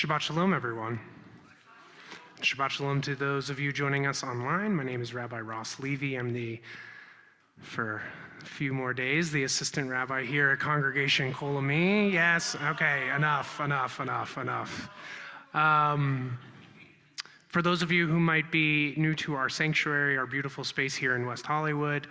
Shabbat Shalom, everyone. Shabbat Shalom to those of you joining us online. My name is Rabbi Ross Levy. I'm for a few more days, the assistant rabbi here at Congregation Kol Ami. Yes, okay, enough. For those of you who might be new to our sanctuary, our beautiful space here in West Hollywood,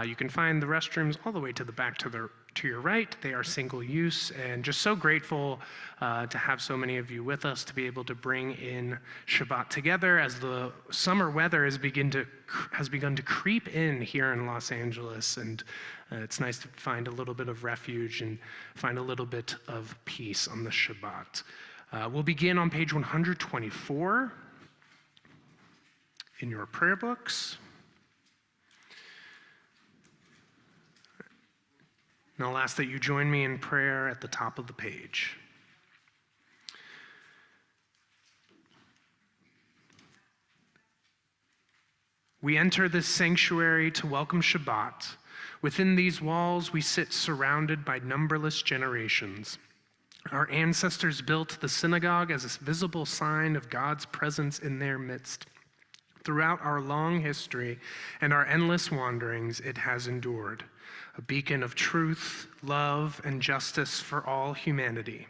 you can find the restrooms all the way to the back to your right. They are single use, and just so grateful to have so many of you with us to be able to bring in Shabbat together as the summer weather has begun to creep in here in Los Angeles, and it's nice to find a little bit of refuge and find a little bit of peace on the Shabbat. We'll begin on page 124 in your prayer books. And I'll ask that you join me in prayer at the top of the page. We enter this sanctuary to welcome Shabbat. Within these walls, we sit surrounded by numberless generations. Our ancestors built the synagogue as a visible sign of God's presence in their midst. Throughout our long history and our endless wanderings, it has endured, a beacon of truth, love, and justice for all humanity.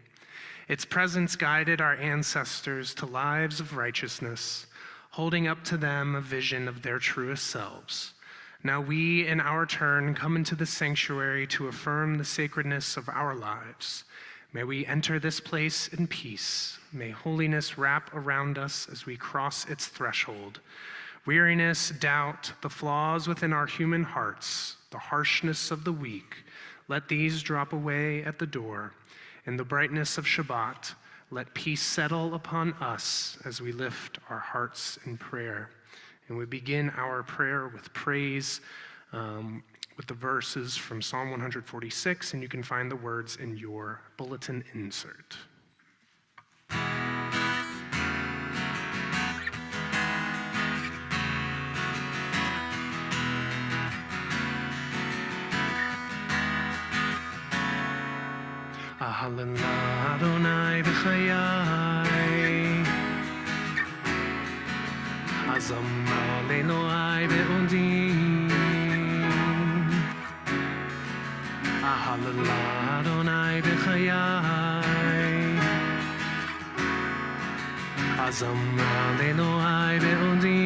Its presence guided our ancestors to lives of righteousness, holding up to them a vision of their truest selves. Now we, in our turn, come into the sanctuary to affirm the sacredness of our lives. May we enter this place in peace. May holiness wrap around us as we cross its threshold. Weariness, doubt, the flaws within our human hearts, the harshness of the weak, let these drop away at the door. In the brightness of Shabbat, let peace settle upon us as we lift our hearts in prayer. And we begin our prayer with praise, with the verses from Psalm 146, and you can find the words in your bulletin insert. Ahalala Adonai b'chayai, Azamra le'Eloi be'odi. Ahalala Adonai b'chayai, Azamra le'Eloi be'odi.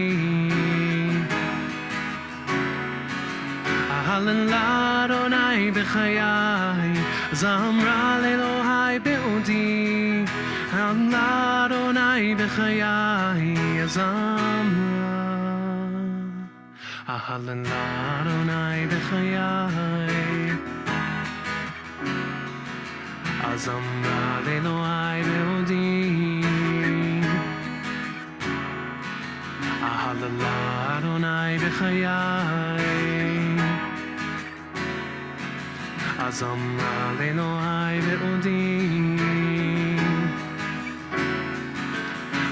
Ahalala Adonai b'chayai, Zamra le'Eloi be'odi. Ahalala Adonai b'chayai, Zamra. Ahalala Adonai b'chayai, Azamra le'Eloi be'odi. Ahalala Adonai b'chayai, Azamra le'Eloi be'odi.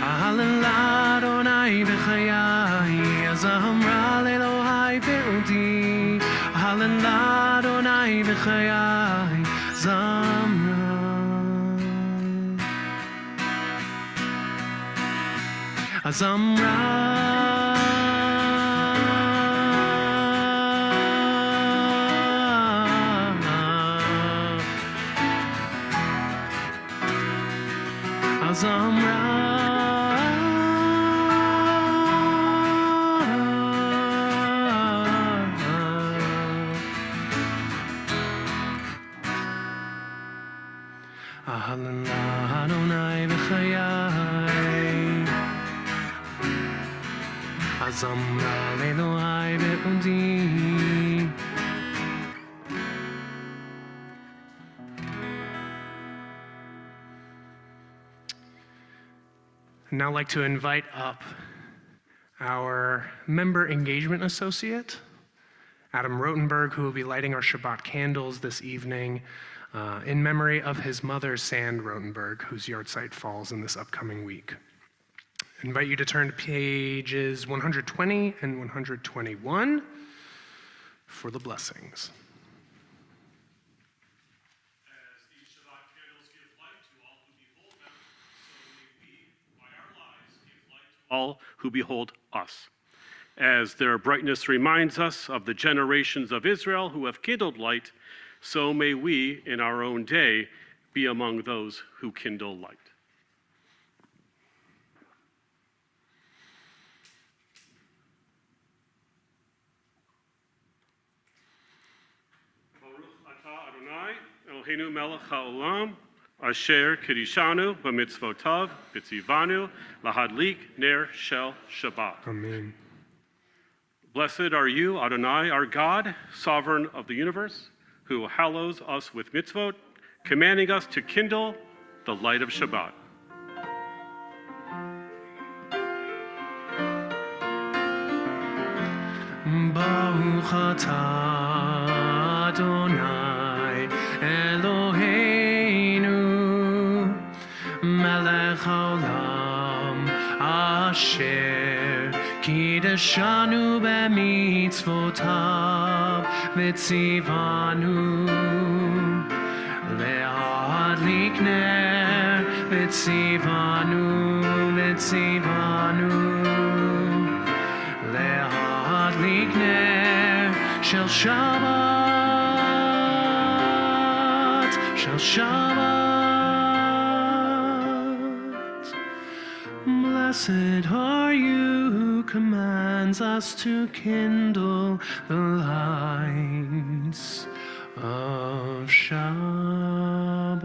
Ahalala Adonai b'chayai, Azamra le'Eloi be'odi. Ahalala Adonai b'chayai, Zamra. Azamra. Azamra. Ahalala Adonai b'chayai, Azamra le'Eloi be'odi. I'd now like to invite up our member engagement associate, Adam Rotenberg, who will be lighting our Shabbat candles this evening in memory of his mother, Sand Rotenberg, whose yahrzeit falls in this upcoming week. I invite you to turn to pages 120 and 121 for the blessings. As these Shabbat candles give light to all who behold them, so may all who behold us. As their brightness reminds us of the generations of Israel who have kindled light, so may we in our own day be among those who kindle light. Adonai, Eloheinu melech haolam, asher kiddushanu b'mitzvotav b'tzivanu lahadlik ner shel Shabbat. Amen. Blessed are you, Adonai, our God, sovereign of the universe, who hallows us with mitzvot, commanding us to kindle the light of Shabbat. Baruch atah Adonai Eloheinu melech haolam asher kiddushanu b'mitzvotav v'tzivanu le'adlik ner v'tzivanu le'adlik ner shel Shabbat, Blessed are you who commands us to kindle the lights of Shabbat.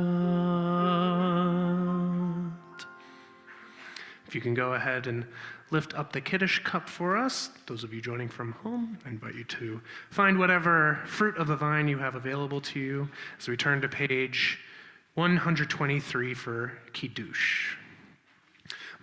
If you can go ahead and lift up the Kiddush cup for us. Those of you joining from home, I invite you to find whatever fruit of the vine you have available to you as we turn to page 123 for Kiddush.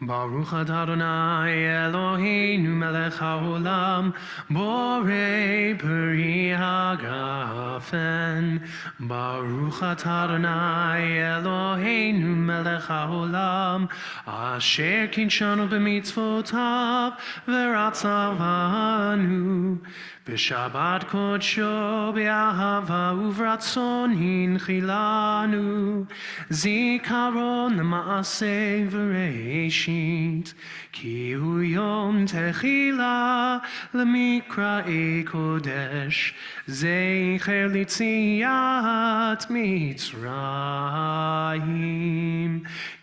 Baruch atah Adonai Eloheinu melech haolam borei peri hagafen. Baruch atah Adonai Eloheinu melech haolam asher kinshanu b'mitzvotav v'ratzavanu b'shabbat kodsho b'ahava uvratzon hinchilanu zikaron l'maaseh v'reishit ki hu yom techila l'mikra'ei kodesh zecher litziat mitzrayim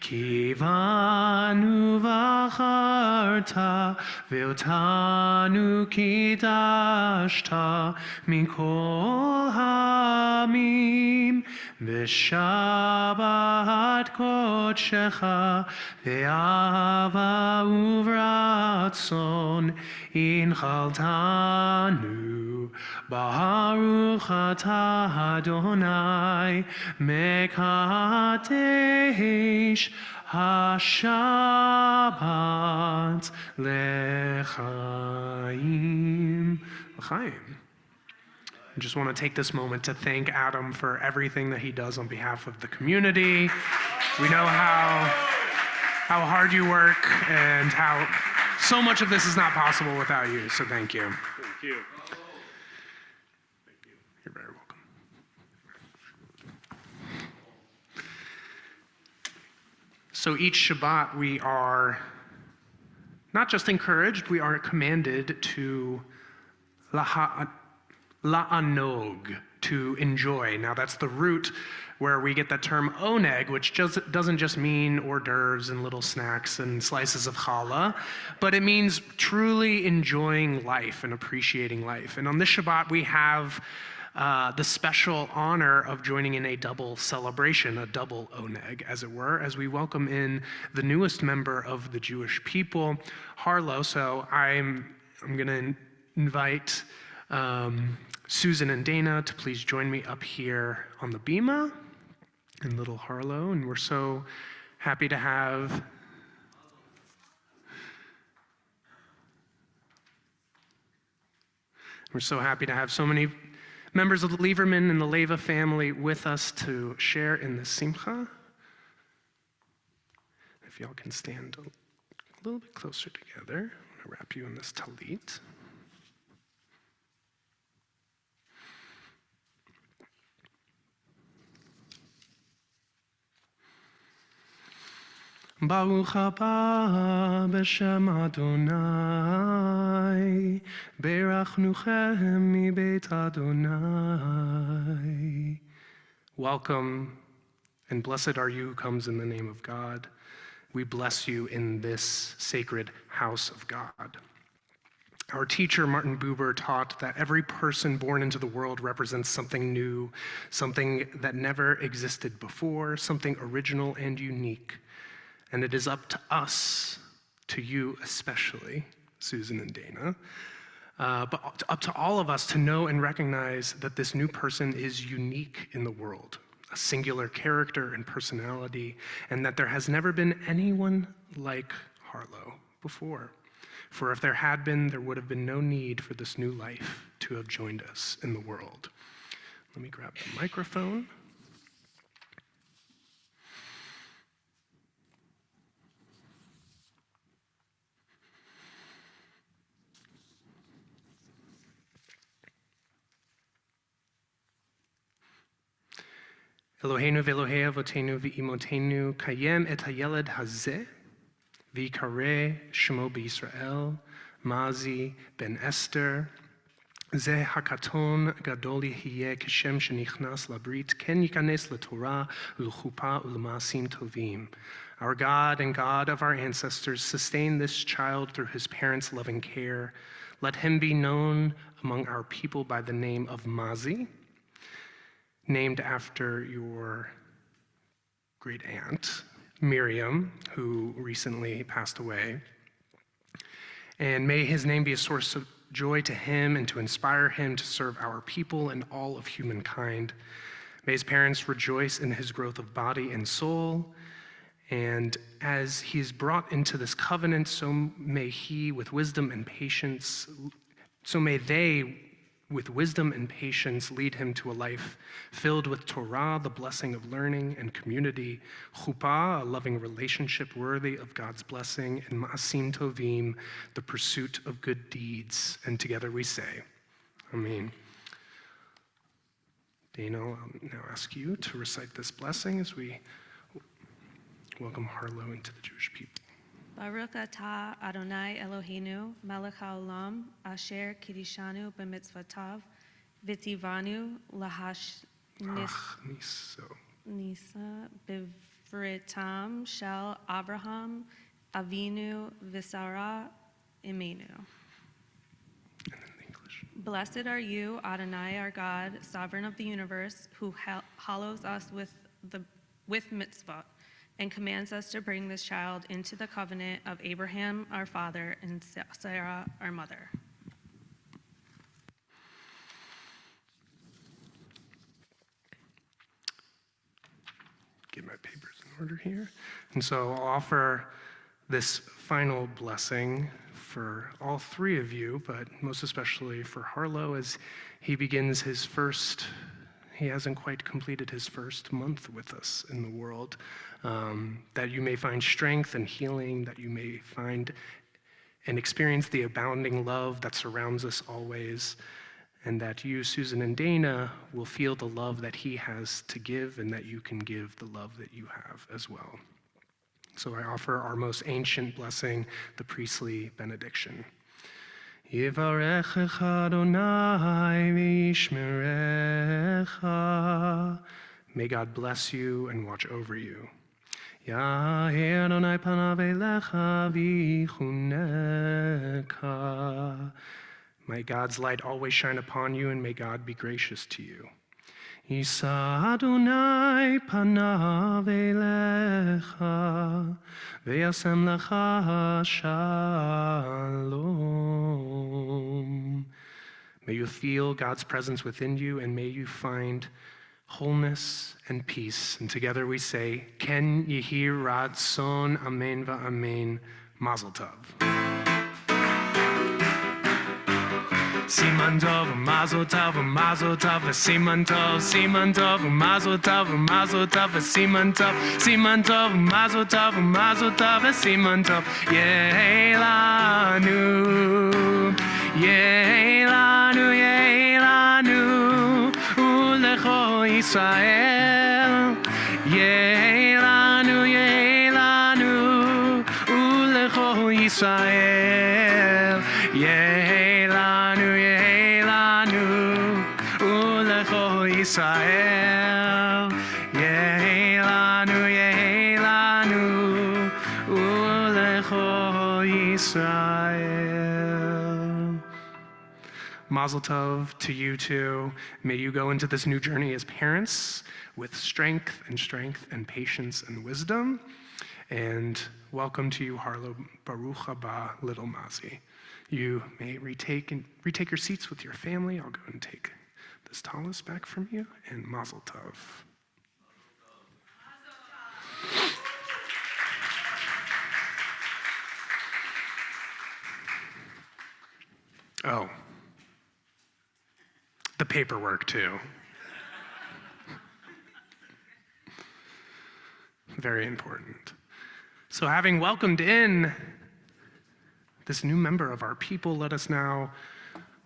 kivanu v'acharta ve'otanu kidashta mikol hamim v'shabbat kodshecha ve'ava uvratzon inchaltanu baruch atah Adonai mekadesh hashabbat lechaim. I just want to take this moment to thank Adam for everything that he does on behalf of the community. We know how hard you work and how so much of this is not possible without you, so thank you. Thank you. You're very welcome. So each Shabbat we are not just encouraged, we are commanded to la'anog, to enjoy. Now that's the root where we get that term oneg, which doesn't just mean hors d'oeuvres and little snacks and slices of challah, but it means truly enjoying life and appreciating life. And on this Shabbat, we have the special honor of joining in a double celebration, a double oneg, as it were, as we welcome in the newest member of the Jewish people, Harlow. So I'm going to invite Susan and Dana to please join me up here on the bima and little Harlow, and we're so happy to have so many members of the Lieberman and the Leva family with us to share in this simcha. If y'all can stand a little bit closer together, I'm going to wrap you in this talit. Baruch haba b'shem Adonai, berachnuchem mi beit Adonai. Welcome, and blessed are you who comes in the name of God. We bless you in this sacred house of God. Our teacher, Martin Buber, taught that every person born into the world represents something new, something that never existed before, something original and unique. And it is up to us, to you especially, Susan and Dana, but up to all of us to know and recognize that this new person is unique in the world, a singular character and personality, and that there has never been anyone like Harlow before. For if there had been, there would have been no need for this new life to have joined us in the world. Let me grab the microphone. Eloheinu ve'Elohei avotenu ve'imotenu kayem et hayeled hazeh v'yikareh shemo b'Yisrael Mazi ben Esther zeh hakaton gadol yehiyeh kishem shenichnas labrit ken yikanes leTorah u'lechuppah u'lema'asim tovim. Our God and God of our ancestors, sustain this child through his parents' loving care. Let him be known among our people by the name of Mazi, named after your great aunt, Miriam, who recently passed away. And may his name be a source of joy to him and to inspire him to serve our people and all of humankind. May his parents rejoice in his growth of body and soul. And as he is brought into this covenant, so may he, with wisdom and patience, so may they, with wisdom and patience, lead him to a life filled with Torah, the blessing of learning and community, chuppah, a loving relationship worthy of God's blessing, and ma'asim tovim, the pursuit of good deeds. And together we say, Amen. Dana, I'll now ask you to recite this blessing as we welcome Harlow into the Jewish people. Baruch atah Adonai Eloheinu melech haolam asher kiddushanu b'mitzvotav v'tivanu Niso. nisa b'vritam shel Abraham Avinu v'Sarah Imenu. And then the English. Blessed are you, Adonai, our God, sovereign of the universe, who hallows us with mitzvot, and commands us to bring this child into the covenant of Abraham, our father, and Sarah, our mother. Get my papers in order here. And so I'll offer this final blessing for all three of you, but most especially for Harlow as he begins his first, he hasn't quite completed his first month with us in the world. That you may find strength and healing, that you may find and experience the abounding love that surrounds us always, and that you, Susan and Dana, will feel the love that he has to give, and that you can give the love that you have as well. So I offer our most ancient blessing, the priestly benediction. Yivarechecha Adonai v'yishmerecha. May God bless you and watch over you. Ya'er Adonai panav elecha v'yichuneka. May God's light always shine upon you, and may God be gracious to you. Yisa Adonai panav elecha v'yasem lecha shalom. May you feel God's presence within you, and may you find wholeness and peace. And together we say, Ken Yehi Ratzon, Amen va'amen, Mazel Tov. Siman Tov, Mazel Tov, Mazel Tov, Siman Tov, Siman Tov, Mazel Tov, Mazel Tov, Siman Tov, Siman Tov, Mazel Tov, Mazel Tov, Siman Tov, Yeilanu, Yeilanu, Yeilanu, Ulecho Yisrael, Yeilanu, Yeilanu, Yisrael, Yehi lanu, Ulecho Yisrael, Yehi lanu, Ulecho Yisrael. Mazel tov to you too. May you go into this new journey as parents with strength and patience and wisdom. And welcome to you, Harlow. Baruch haba, little Mazi. You may retake your seats with your family. I'll go and take this tallis back from you. And mazel tov. Oh. The paperwork, too. Very important. So, having welcomed in this new member of our people, let us now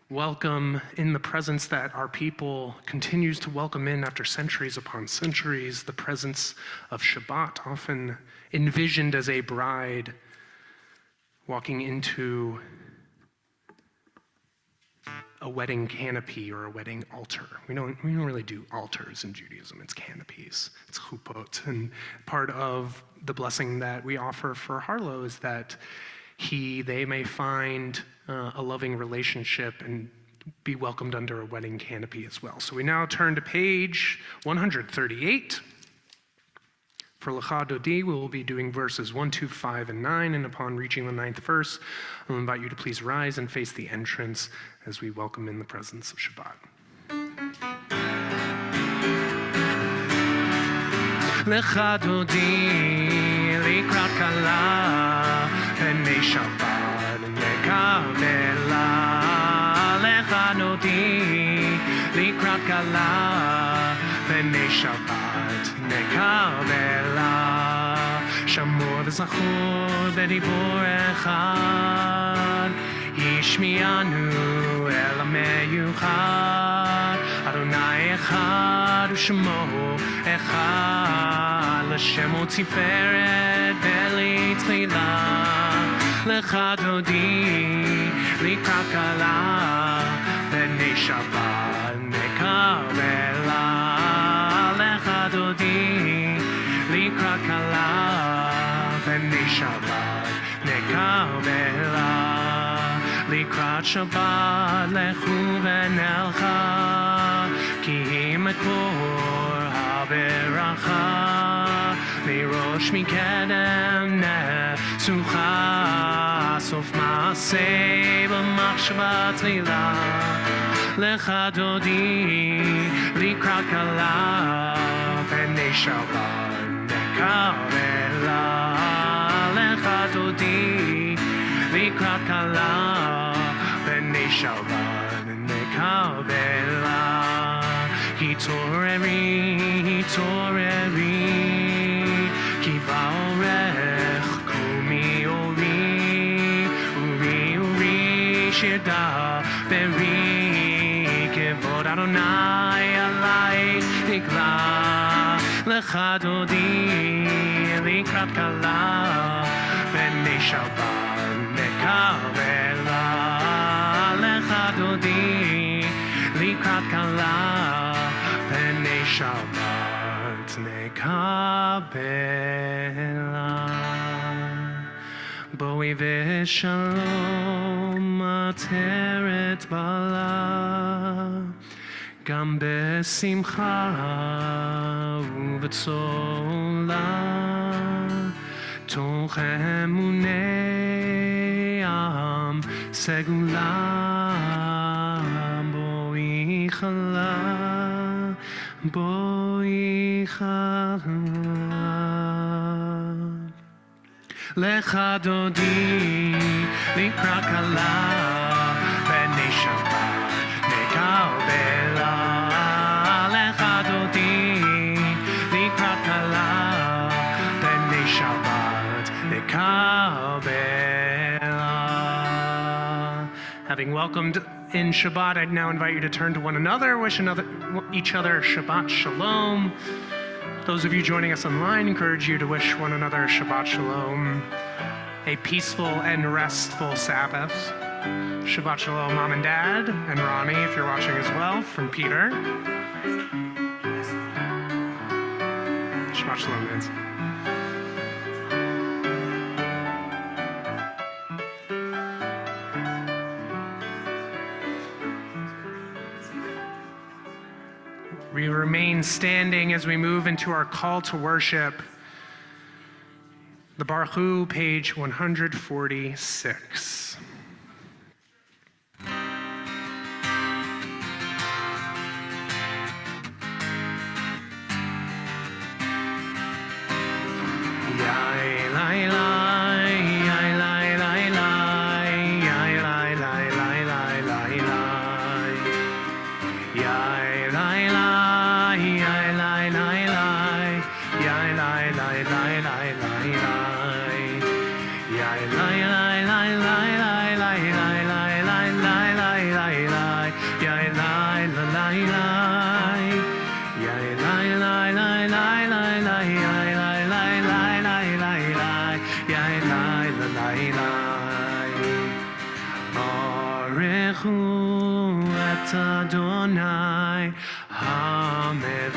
welcome in the presence that our people continues to welcome in after centuries upon centuries, the presence of Shabbat, often envisioned as a bride walking into a wedding canopy or a wedding altar. We don't really do altars in Judaism. It's canopies. It's chupot. And part of the blessing that we offer for Harlow is that they may find a loving relationship and be welcomed under a wedding canopy as well. So we now turn to page 138. For Lecha Dodi, we will be doing verses 1, 2, 5, and 9, and upon reaching the 9th verse, I'll invite you to please rise and face the entrance as we welcome in the presence of Shabbat. Lecha Dodi, likrat kala, b'nei Shabbat nekabela. Lecha Dodi, likrat kala, b'nei Shabbat nekabela. Shamor v'zachor b'dibur echad, yishmianu el ha'meyuchad. Adonai echad u'shemo echad, l'shemo tiferet beli tchila. Lecha Dodi, likrat kala, b'nei Shabbat nekabela. Lecha Dodi, likrat kala, b'nei Shabbat nekabela. Likrat Shabbat lechu v'nelcha, ki makor haberacha. Mirosh mikedem nesucha, sof maaseh b'machshava tchila. Lecha Dodi, likrat kala, b'nei Shabbat nekabela. Lecha Dodi, likrat kala, b'nei Shabbat nekabela. Hitoreri, kiva orech kumi ori, uri shida beri, kevod Adonai alai nikla. Lecha Dodi, likrat kala, b'nei Shabbat nekabela. Lecha Dodi, likrat kala, b'nei Shabbat nekabela. Boi v'shalom ateret bala, gam besimcha u'b'tzola. Toch emunei am segula, boi chala. Lecha Dodi, likrat kala, b'nei Shabbat nekabela. Lecha Dodi, likrat kala, b'nei Shabbat nekabela. Having welcomed in Shabbat, I'd now invite you to turn to one another, wish each other Shabbat Shalom. Those of you joining us online, encourage you to wish one another Shabbat Shalom. a peaceful and restful Sabbath. Shabbat Shalom, Mom and Dad, and Ronnie, if you're watching as well, from Peter. Shabbat Shalom, guys. We remain standing as we move into our call to worship. The Baruch Hu, page 146. Adonai HaMevorach,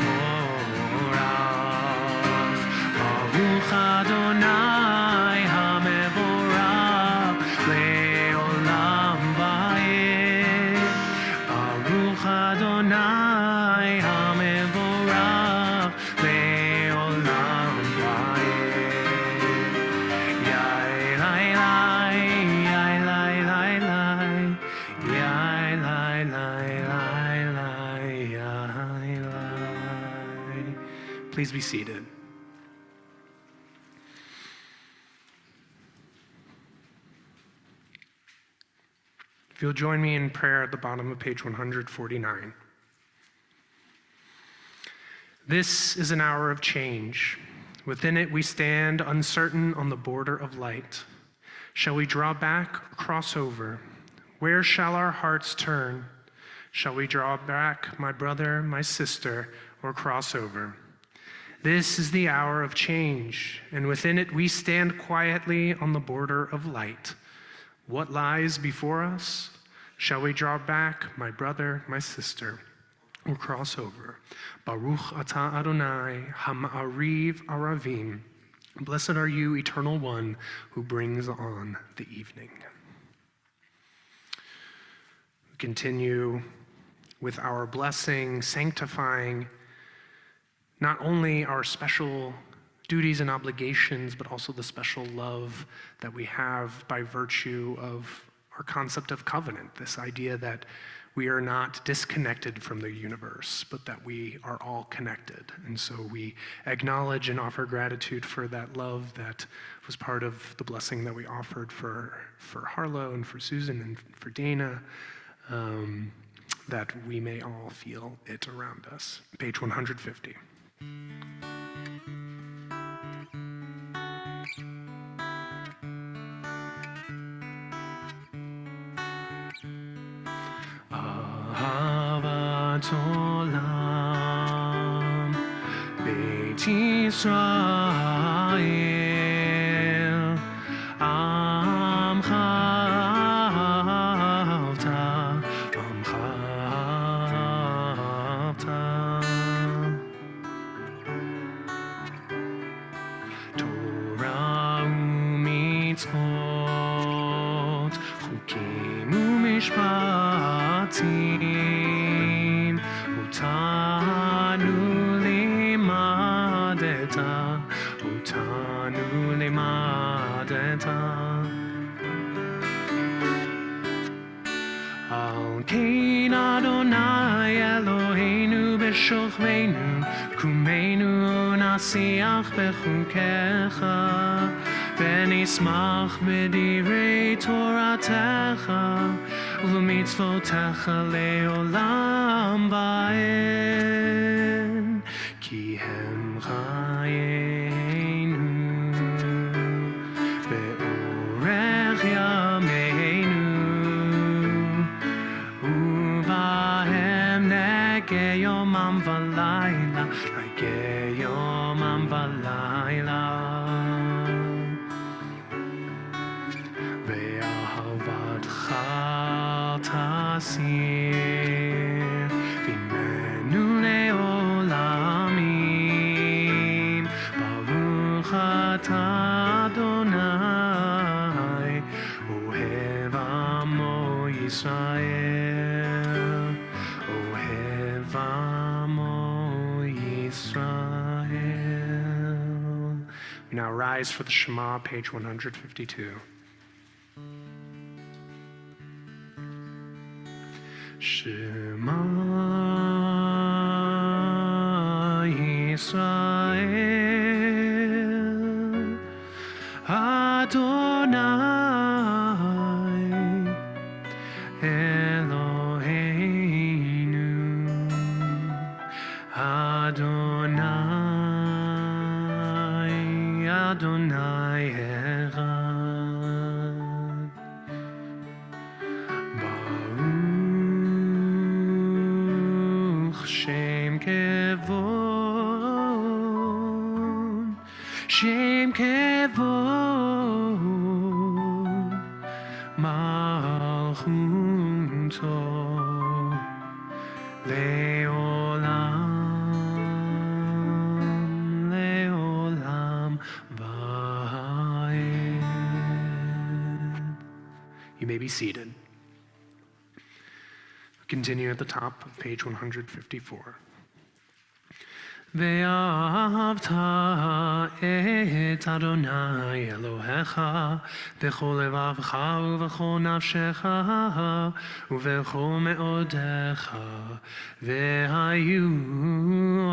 Baruch Adonai HaMevorach Le'olam Va'ed, Baruch Adonai HaMevorach Le'olam Va'ed. Yai lai lai, yai lai lai lai, yai lai lai. Please be seated. If you'll join me in prayer at the bottom of page 149. This is an hour of change. Within it we stand uncertain on the border of light. Shall we draw back or cross over? Where shall our hearts turn? Shall we draw back, my brother, my sister, or cross over? This is the hour of change, and within it we stand quietly on the border of light. What lies before us? Shall we draw back, my brother, my sister, or cross over? Baruch atah Adonai, ha'ma'ariv aravim. Blessed are you, Eternal One, who brings on the evening. We continue with our blessing, sanctifying not only our special duties and obligations, but also the special love that we have by virtue of our concept of covenant, this idea that we are not disconnected from the universe, but that we are all connected. And so we acknowledge and offer gratitude for that love that was part of the blessing that we offered for Harlow and for Susan and for Dana, that we may all feel it around us. Page 150. Ahavat olam Beit Yisrael Amcha Torah u'mitzvot Chukim u'mishpatim Utanu limadeta Al kein Adonai Eloheinu b'shochveinu Kumeinu nasiach b'chukecha V'nismach b'divrei Toratecha U'mitzvotecha le'olam va'ed Ki hem chayenu Ve'orech yameinu Uvahem nege yomam v'layla Nege yomam v'layla יסיר ועמנו לעולמים. ברוך אתה אדוני אוהב עמו ישראל, אוהב עמו ישראל. We now rise for the Shema, page 152. Shema Yisrael Adonai Eloheinu Adonai Adonai Echad. Baruch Shem Kevod, Shem Kevod, Malchuto Leolam, Leolam Va'ed. You may be seated. Continue at the top of page 154. ואהבת את אדוני אלוהיך בכל לבבך ובכל נפשך ובכל מאודיך, והיו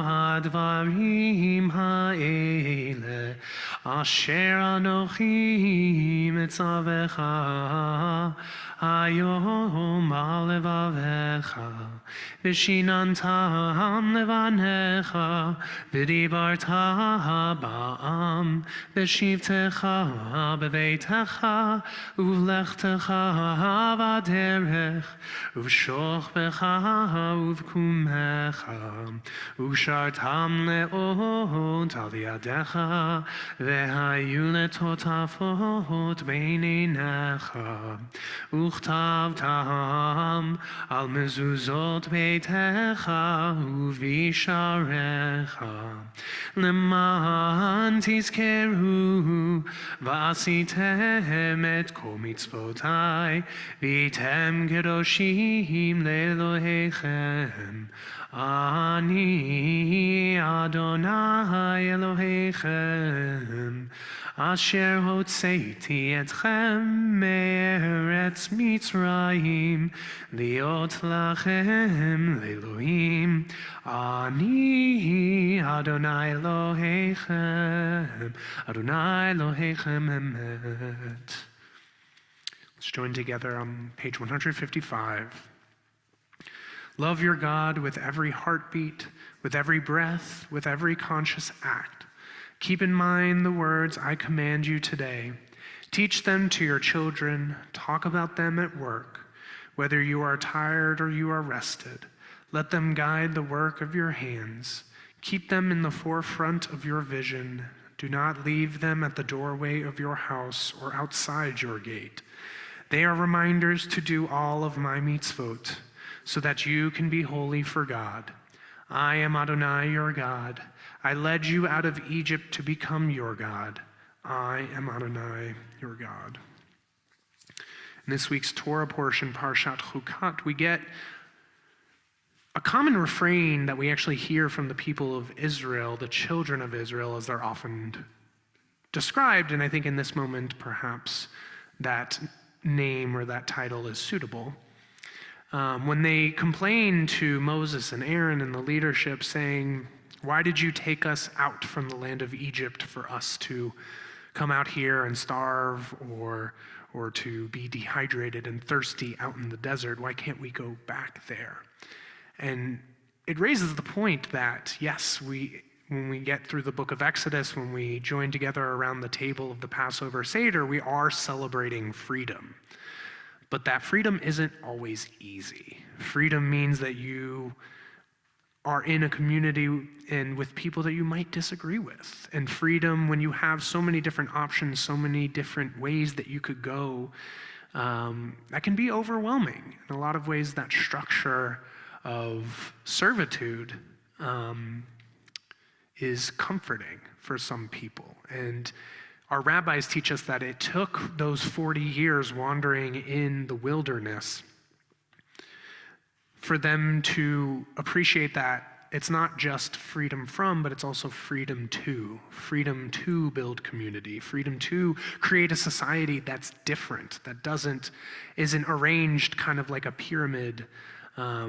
הדברים האלה אשר אנוכי מצווך היום על לבביך, ושיננתם לבניך, ודיברת בעם, בשבתך בביתך, ובלכתך בדרך, ובשוכבך ובקומך, ושרתם לאות על ידיך, והיו לטוטפות בין עיניך, וכתבתם על מזוזות ביתך ובשעריך, למען תזכרו ועשיתם את כל מצוותי, והייתם קדושים לאלוהיכם. אני אדוני אלוהיכם, אשר הוצאתי אתכם מארץ מצרים, להיות לכם לאלוהים. אני אדוני אלוהיכם, אדוני אלוהיכם אמת. Let's join together on page 155. Love your God with every heartbeat, with every breath, with every conscious act. Keep in mind the words I command you today. Teach them to your children. Talk about them at work. Whether you are tired or you are rested, let them guide the work of your hands. Keep them in the forefront of your vision. Do not leave them at the doorway of your house or outside your gate. They are reminders to do all of my mitzvot, so that you can be holy for God. I am Adonai, your God. I led you out of Egypt to become your God. I am Adonai, your God. In this week's Torah portion, Parshat Chukat, we get a common refrain that we actually hear from the people of Israel, the children of Israel, as they're often described, and I think in this moment, perhaps that name or that title is suitable. When they complain to Moses and Aaron and the leadership saying, why did you take us out from the land of Egypt for us to come out here and starve or to be dehydrated and thirsty out in the desert? Why can't we go back there? And it raises the point that, yes, when we get through the book of Exodus, when we join together around the table of the Passover Seder, we are celebrating freedom. But that freedom isn't always easy. Freedom means that you are in a community and with people that you might disagree with. And freedom, when you have so many different options, so many different ways that you could go, that can be overwhelming. In a lot of ways, that structure of servitude is comforting for some people. And our rabbis teach us that it took those 40 years wandering in the wilderness for them to appreciate that it's not just freedom from, but it's also freedom to build community, freedom to create a society that's different, that isn't arranged kind of like a pyramid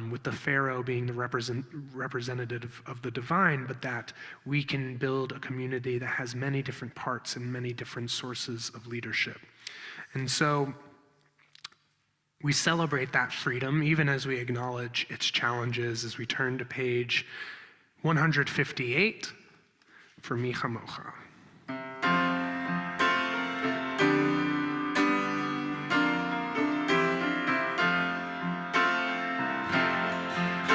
with the pharaoh being the representative of the divine, but that we can build a community that has many different parts and many different sources of leadership. And so we celebrate that freedom, even as we acknowledge its challenges, as we turn to page 158 for Mi Chamocha.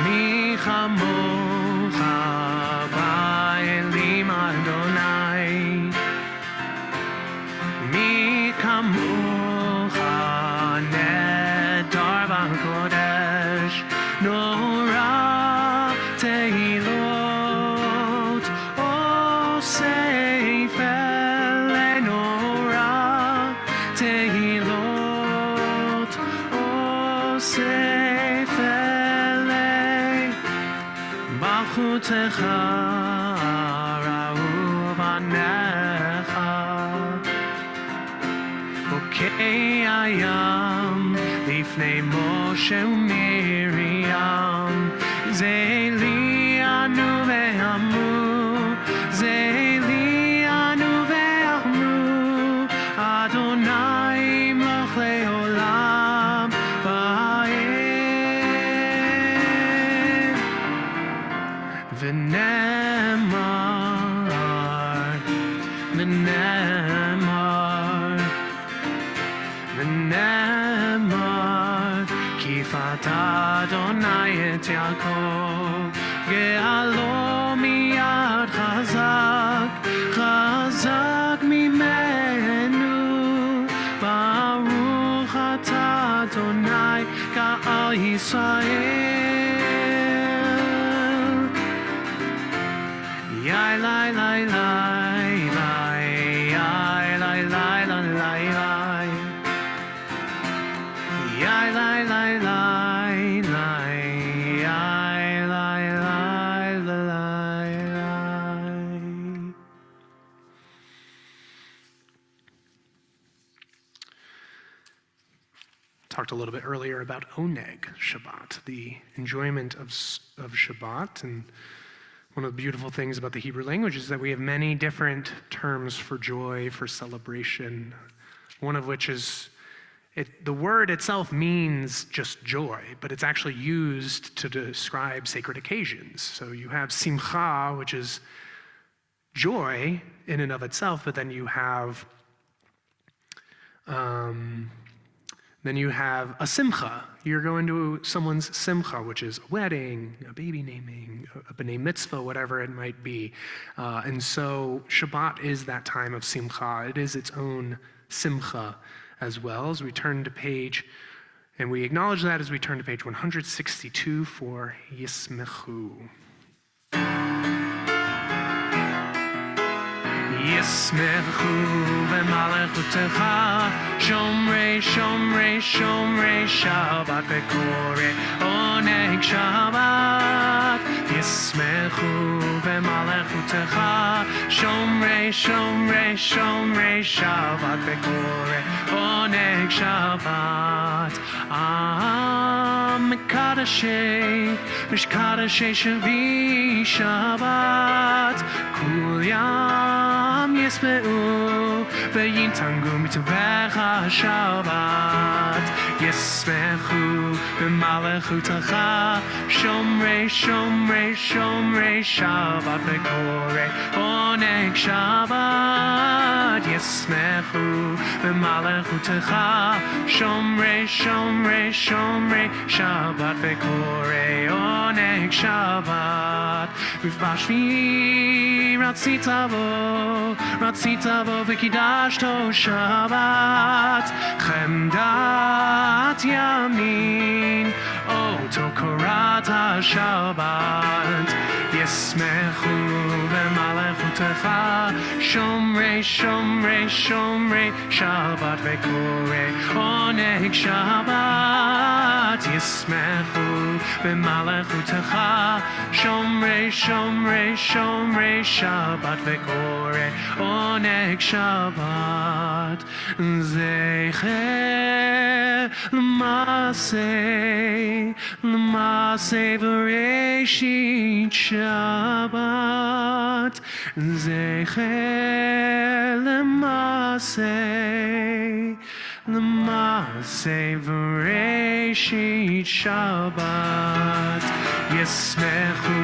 Mi Chamocha ba'elim Adonai, Mi Chamocha nedar v'kodesh, Nora tehilot, osef ele Nora tehilot, osef ele Bachutecha ra'u v'necha, Bokei ayam lifnei Moshe u'Miriam, Zeli anu ve'amu, Zeli anu ve'amu, Adonai imloch le'olam va'ed. V'nemar, Kifat Adonai et Yaakov, Ge'alo miyad chazak mimenu, Baruch atah Adonai Ka'al Yisrael. Yai lai lai lai lai, yai lai lai lai lai lai, yai lai lai lai lai, yai lai lai lai lai. Talked a little bit earlier about oneg Shabbat, the enjoyment of Shabbat, and one of the beautiful things about the Hebrew language is that we have many different terms for joy, for celebration, one of which is, the word itself means just joy, but it's actually used to describe sacred occasions. So you have simcha, which is joy in and of itself, but then you have a simcha. You're going to someone's simcha, which is a wedding, a baby naming, a b'nai mitzvah, whatever it might be. And so Shabbat is that time of simcha. It is its own simcha as well. As we turn to page, and we acknowledge that as we turn to page 162 for Yismechu. Yismechu v'malechutecha, shomrei, shomrei, shomrei Shabbat v'korei oneg Shabbat. Yismechu v'malechutecha, shomrei, shomrei, shomrei Shabbat v'korei oneg Shabbat. Mekadashei, mishkadashei shavi Shabbat, kulyam yismeu v'yintangu mitvecha Shabbat. Yismechu b'malachutecha, Shomrei, Shomrei, Shomrei Shabbat v'korei oneg Shabbat. Yismechu b'malachutecha, Shomrei, Shomrei, Shomrei Shabbat v'korei oneg Shabbat. Uvashvi ratzitavo v'kidashto Shabbat. Chemdat yamin oto korat Shabbat. Yismechu v'malachutecha, Shomrei, Shomrei, Shomrei Shabbat v'korei oneg Shabbat. Yismechu v'malachutecha, Shomrei, Shomrei, Shomrei Shabbat v'korei oneg Shabbat. Zecher l'maseh v'reshit Shabbat. Zecher l'maseh v'reshit Shabbat. Yismechu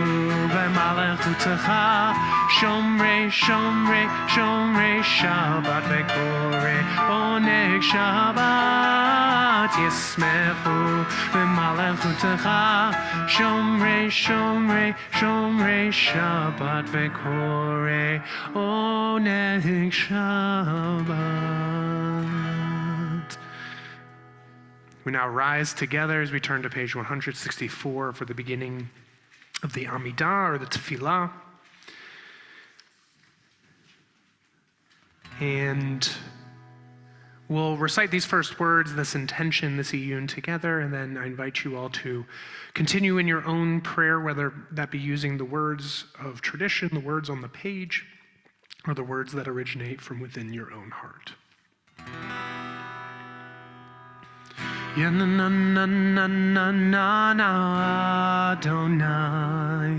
v'malachutecha, Shomrei, Shomrei, Shomrei Shabbat v'korei oneg Shabbat. Yismechu v'malachutecha, Shomrei, Shomrei, Shomrei Shabbat v'korei oneg Shabbat. We now rise together as we turn to page 164 for the beginning of the Amidah, or the Tefillah. And we'll recite these first words, this intention, this iyun together, and then I invite you all to continue in your own prayer, whether that be using the words of tradition, the words on the page, or the words that originate from within your own heart. Ya na na na na na na na Adonai.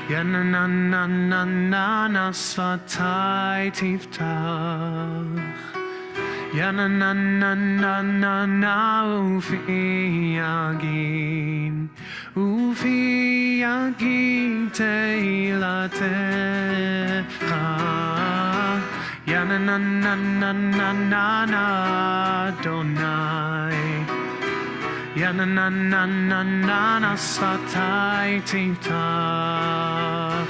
Ya na na na na na na sfatai tiftach. Ya na na na na na na ufi yagin teilatecha. Ya na na na na na na na Adonai. Ya na na na na na na sfatai tiftach.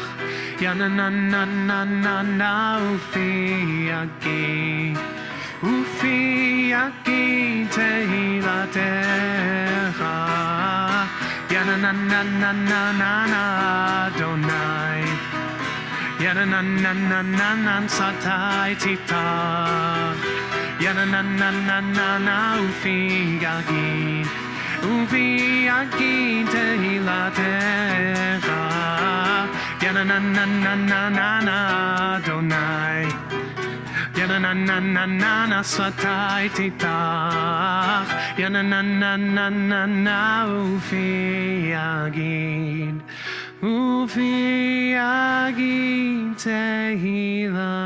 Ya na na na na na na ufi yagin teilatecha. Ya na na na na na na Adonai. Ya na na na na na na sfatai tiftach. Ya na na na na na na ufi yagin teilatecha. Ya na na na na na na Adonai. Ya na na na na na na sfatai tiftach. Ya na na na na na na ufi yagin teilatecha.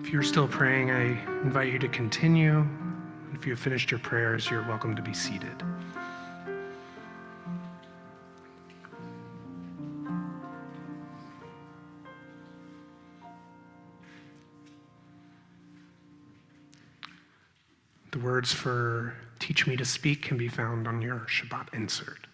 If you're still praying, I invite you to continue. If you have finished your prayers, you're welcome to be seated. The words for "Teach Me to Speak" can be found on your Shabbat insert.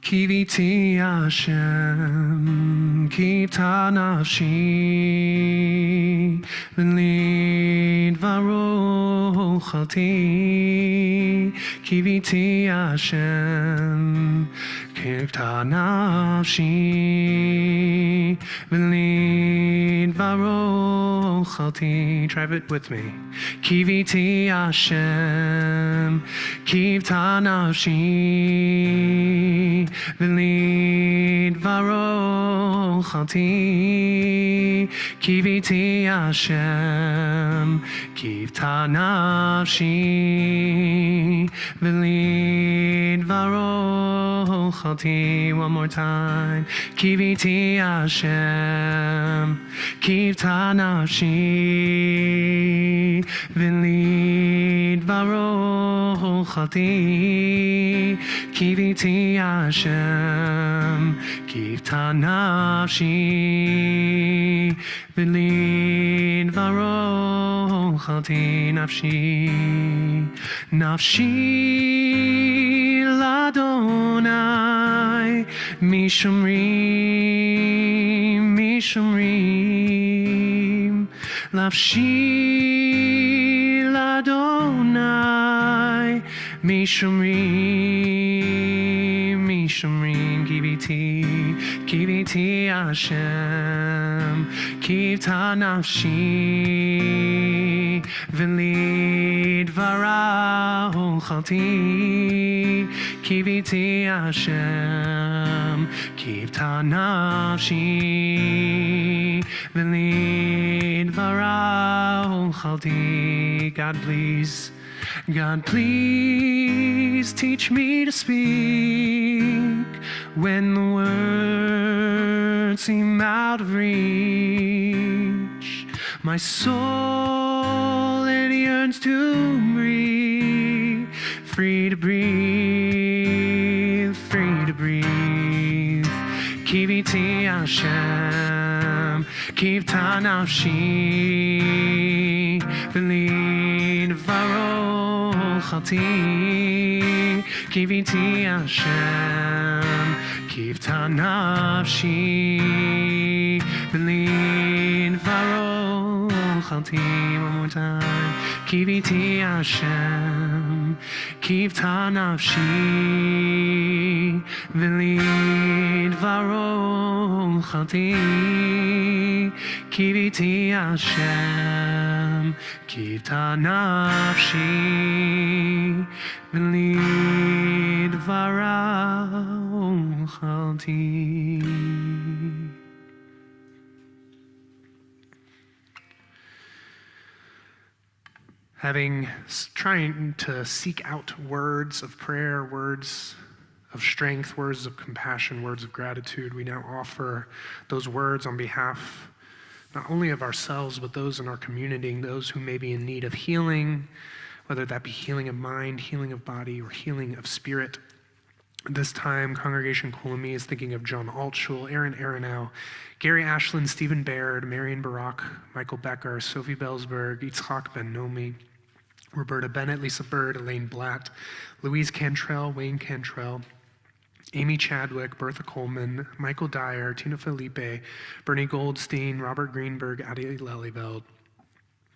Kiviti Hashem, kivta nafshi, v'lidvaro chalti. Kiviti Hashem, kivta nafshi, v'lidvaro chalti. Try it with me. Kiviti Hashem, kivta nafshi, v'lidvaro chalti. Kiviti Hashem, kivta nafshi, v'lidvaro chalti. One more time. Kiviti Hashem, kivta nafshi, v'lidvaro chalti. Kiviti Hashem, kivta nafshi, v'lidvaro chalti. Nafshi, nafshi l'Adonai, mishomrim, mishomrim. Nafshi l'Adonai, mishomrim, mishomrim. Kiviti Hashem, kivta nafshi, v'lidvaro chalti. Kiviti Hashem, kivta nafshi, v'lidvaro chalti. God, please teach me to speak when the words seem out of reach. My soul, it yearns to breathe, free to breathe, free to breathe. Kiviti Hashem, kivta nafshi, v'lidvaro chalti. Kiviti Hashem, kivta nafshi, v'lidvaro chalti. One more time. Kiviti Hashem, kivta nafshi, v'lidvaro chalti. Kiviti Hashem, kivta nafshi, v'lidvaro chalti. Trying to seek out words of prayer, words of strength, words of compassion, words of gratitude, we now offer those words on behalf not only of ourselves, but those in our community, those who may be in need of healing, whether that be healing of mind, healing of body, or healing of spirit. This time, Congregation Kol Ami is thinking of John Altschul, Aaron Aronow, Gary Ashland, Stephen Baird, Marion Barak, Michael Becker, Sophie Belsberg, Yitzhak Ben Nomi, Roberta Bennett, Lisa Bird, Elaine Blatt, Louise Cantrell, Wayne Cantrell, Amy Chadwick, Bertha Coleman, Michael Dyer, Tina Felipe, Bernie Goldstein, Robert Greenberg, Adi Lelyveld,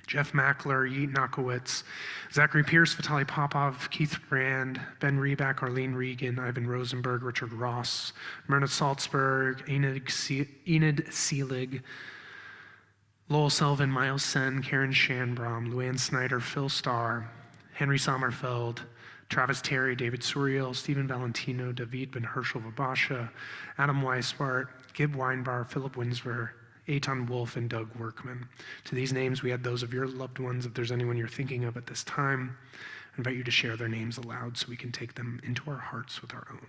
Jeff Mackler, Yeet Nakowitz, Zachary Pierce, Vitaly Popov, Keith Brand, Ben Reback, Arlene Regan, Ivan Rosenberg, Richard Ross, Myrna Salzberg, Enid Seelig, Lowell Sullivan, Miles Sen, Karen Shanbrom, Luann Snyder, Phil Starr, Henry Sommerfeld, Travis Terry, David Suriel, Stephen Valentino, David Ben Herschel Vabasha, Adam Weisbart, Gib Weinbar, Philip Winsber, Eitan Wolf, and Doug Workman. To these names, we add those of your loved ones. If there's anyone you're thinking of at this time, I invite you to share their names aloud so we can take them into our hearts with our own.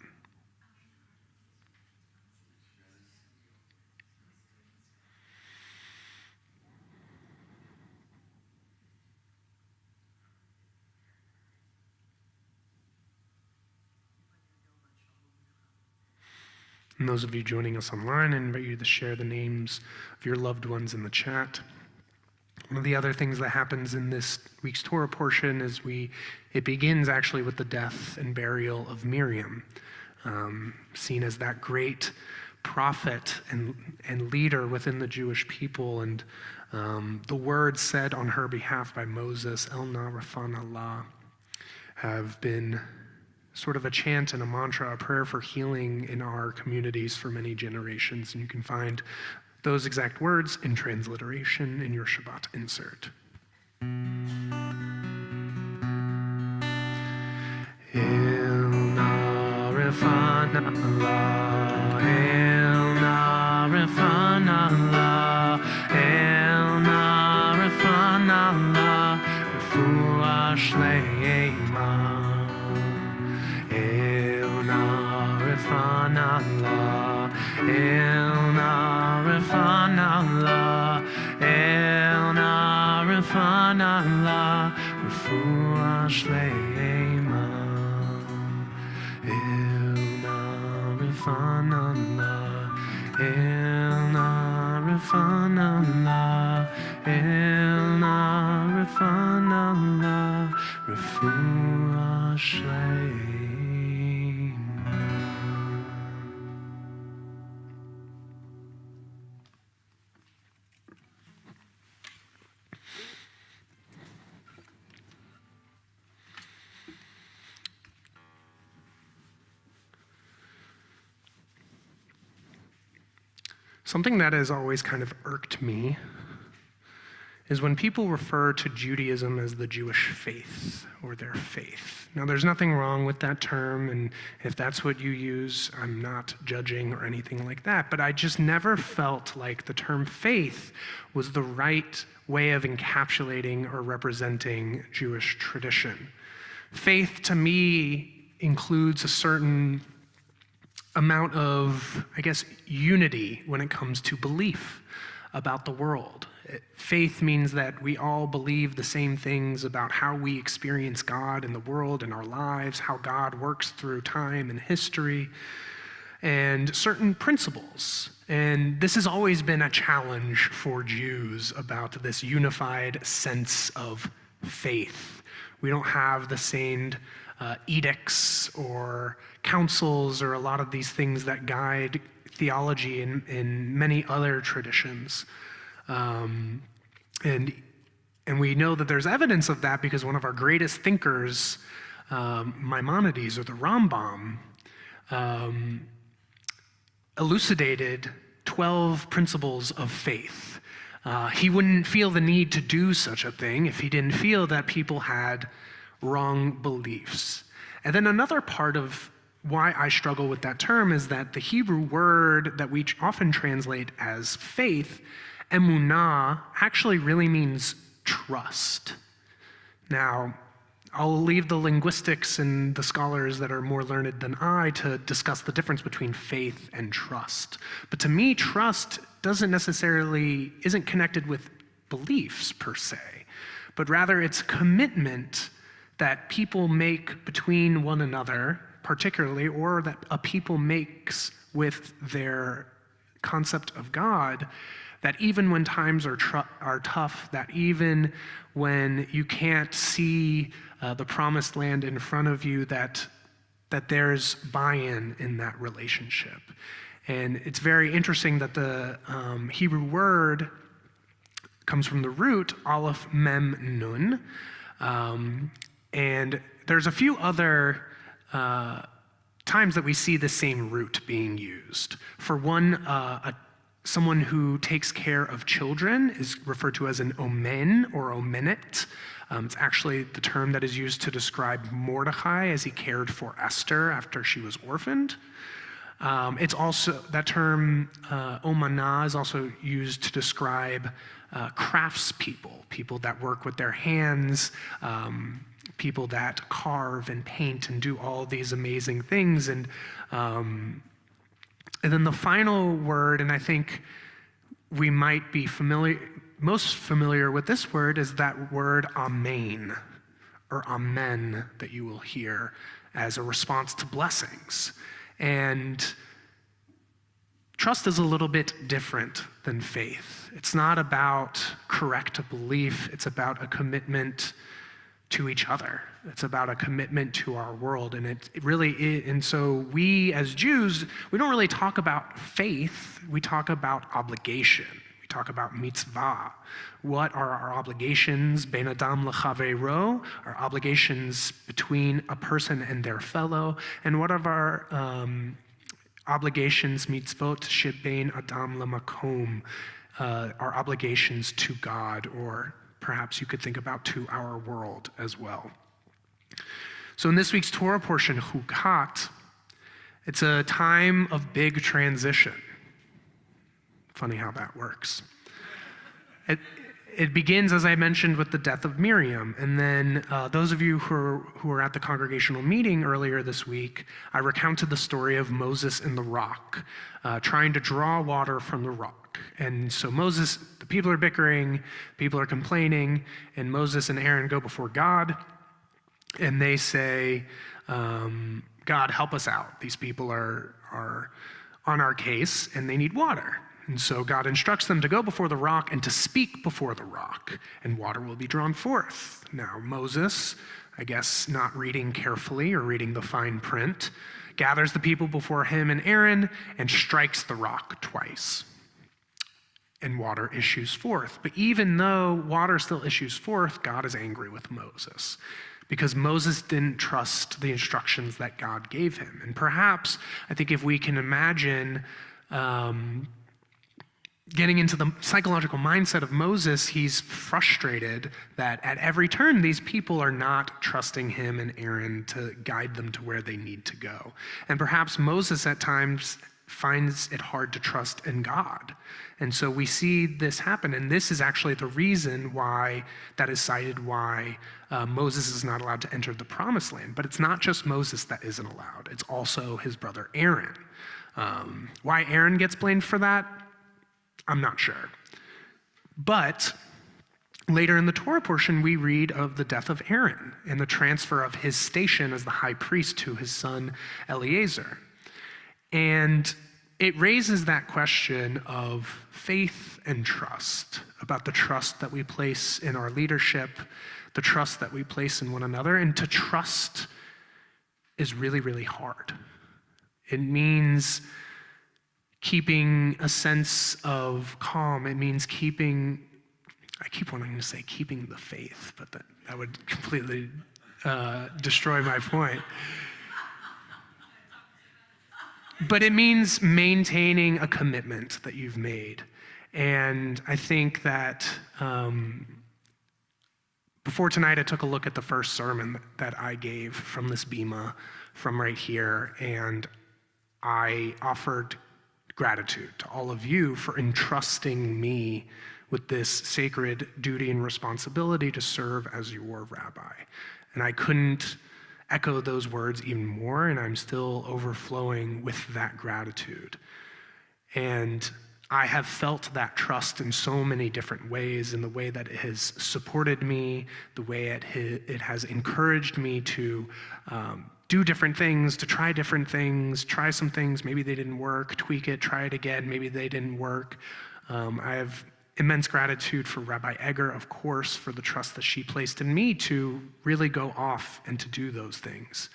And those of you joining us online, I invite you to share the names of your loved ones in the chat. One of the other things that happens in this week's Torah portion is it begins actually with the death and burial of Miriam, seen as that great prophet and leader within the Jewish people. And the words said on her behalf by Moses, El Na Rafan Allah, have been sort of a chant and a mantra, a prayer for healing in our communities for many generations. And you can find those exact words in transliteration in your Shabbat insert. El Na Rafan Allah, El Na Rafan Allah, El Na Rafan Allah, Refuah Shleima. El Na Rafan Allah, El Na Rafan Allah, El Na Rafan Allah, Refuah Shleima. El Na Rafan Allah, El Na Rafan Allah, El Na Rafan Allah, Refuah Shleima. Something that has always kind of irked me is when people refer to Judaism as the Jewish faith or their faith. Now, there's nothing wrong with that term, and if that's what you use, I'm not judging or anything like that, but I just never felt like the term faith was the right way of encapsulating or representing Jewish tradition. Faith, to me, includes a certain amount of, I guess, unity when it comes to belief about the world. Faith means that we all believe the same things about how we experience God in the world, in our lives, how God works through time and history, and certain principles. And this has always been a challenge for Jews about this unified sense of faith. We don't have the same edicts or councils or a lot of these things that guide theology in many other traditions. And we know that there's evidence of that because one of our greatest thinkers, Maimonides or the Rambam, elucidated 12 principles of faith. He wouldn't feel the need to do such a thing if he didn't feel that people had wrong beliefs. And then another part of why I struggle with that term is that the Hebrew word that we often translate as faith, emunah, actually really means trust. Now, I'll leave the linguistics and the scholars that are more learned than I to discuss the difference between faith and trust. But to me, trust isn't connected with beliefs per se, but rather it's commitment that people make between one another, particularly, or that a people makes with their concept of God, that even when times are tough, that even when you can't see the promised land in front of you, that there's buy-in in that relationship. And it's very interesting that the Hebrew word comes from the root aleph mem nun, and there's a few other times that we see the same root being used. For one, someone who takes care of children is referred to as an omen or omenet. It's actually the term that is used to describe Mordecai as he cared for Esther after she was orphaned. It's also, that term omana is also used to describe craftspeople, people that work with their hands, people that carve and paint and do all these amazing things. And then the final word, and I think we might be most familiar with this word, is that word amen, or amen, that you will hear as a response to blessings. And trust is a little bit different than faith. It's not about correct belief, it's about a commitment to each other. It's about a commitment to our world. And it really is. And so we as Jews, we don't really talk about faith, we talk about obligation. We talk about mitzvah. What are our obligations? Ben adam l'chaveiro, our obligations between a person and their fellow. And what are our obligations, mitzvot shebein adam lamakom, our obligations to God, or perhaps you could think about to our world as well. So in this week's Torah portion, Chukat, it's a time of big transition. Funny how that works. It begins, as I mentioned, with the death of Miriam. And then those of you who were at the congregational meeting earlier this week, I recounted the story of Moses and the rock, trying to draw water from the rock. And so Moses, the people are bickering, people are complaining, and Moses and Aaron go before God, and they say, God, help us out. These people are on our case, and they need water. And so God instructs them to go before the rock and to speak before the rock, and water will be drawn forth. Now, Moses, I guess not reading carefully or reading the fine print, gathers the people before him and Aaron and strikes the rock twice. And water issues forth. But even though water still issues forth, God is angry with Moses because Moses didn't trust the instructions that God gave him. And perhaps, I think if we can imagine getting into the psychological mindset of Moses, he's frustrated that at every turn, these people are not trusting him and Aaron to guide them to where they need to go. And perhaps Moses at times finds it hard to trust in God. And so we see this happen, and this is actually the reason why that is cited why Moses is not allowed to enter the promised land. But it's not just Moses that isn't allowed, it's also his brother Aaron. Why Aaron gets blamed for that, I'm not sure. But later in the Torah portion, we read of the death of Aaron and the transfer of his station as the high priest to his son Eleazar. And it raises that question of faith and trust, about the trust that we place in our leadership, the trust that we place in one another. And to trust is really, really hard. It means keeping a sense of calm. It means keeping, I keep wanting to say keeping the faith, but that would completely destroy my point. But it means maintaining a commitment that you've made. And I think that before tonight, I took a look at the first sermon that I gave from this bima, from right here, and I offered gratitude to all of you for entrusting me with this sacred duty and responsibility to serve as your rabbi. And I couldn't echo those words even more, and I'm still overflowing with that gratitude. And I have felt that trust in so many different ways, in the way that it has supported me, the way it has encouraged me to do different things, to try different things, try some things, maybe they didn't work, tweak it, try it again, maybe they didn't work. I have immense gratitude for Rabbi Egger, of course, for the trust that she placed in me to really go off and to do those things.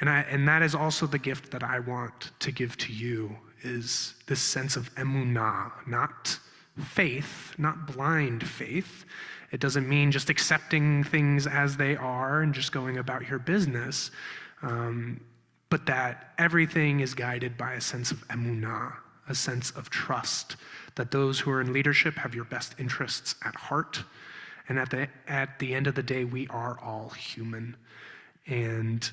And that is also the gift that I want to give to you, is this sense of emunah, not faith, not blind faith. It doesn't mean just accepting things as they are and just going about your business, but that everything is guided by a sense of emunah, a sense of trust, that those who are in leadership have your best interests at heart. And at the end of the day, we are all human. And